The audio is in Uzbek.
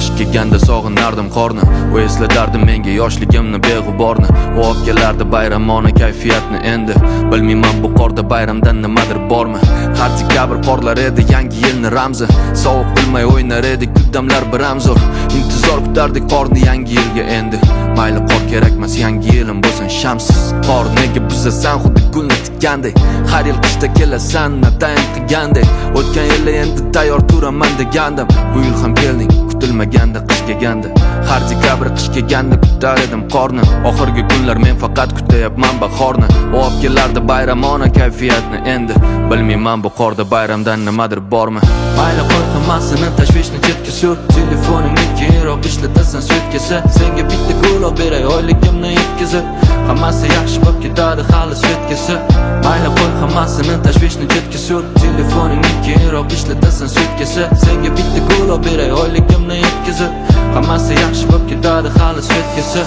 qish kelganda sog'inardim qorni. U eslatardi menga yoshligimni beg'uborni. U olib kelardi bayramona kayfiyatni endi. Bilmayman bu qorda bayramdan nimadir bormi? Har dekabr qorlar edi yangi yilni ramzi. Sovuq bilmay o'ynar edik damlar biramzor. Intizor kutardik qorni yangi yilga endi. Mayli qor kerakmas yangi yilim bo'lsin shamsiz. Qor nega buzasan xuddi gulni tikgandek. Har yil qishda kelasan natayin qilgandek. O'tgan yil endi tayyor turaman degandim. Bu yil ham kelding kutilmaganda qish kelganda. Har dekabr qish kelganda kutar edim qorni. Oxirgi kunlar men faqat kutayapman bahorni. Olib kelardi bayramona kayfiyatni endi. Bilmayman bu qorda bayramdan nimadir bormi? Mayli qo'y hammasini tashvishni chetga sur. Telefoningni keyinroq ishlatasan svetkasi. Senga bitta gul olib beray oyligimni yetkazib. Hammasi yaxshi bo'lib ketadi hali svetkasi. Mayli qo'y hammasini tashvishni chetga sur. Telefoningni keyinroq ishlatasan svetkasi. Senga bitta gul olib beray oyligimni yetkazib. Hammasi yaxshi bo'lib ketadi hali svetkasi.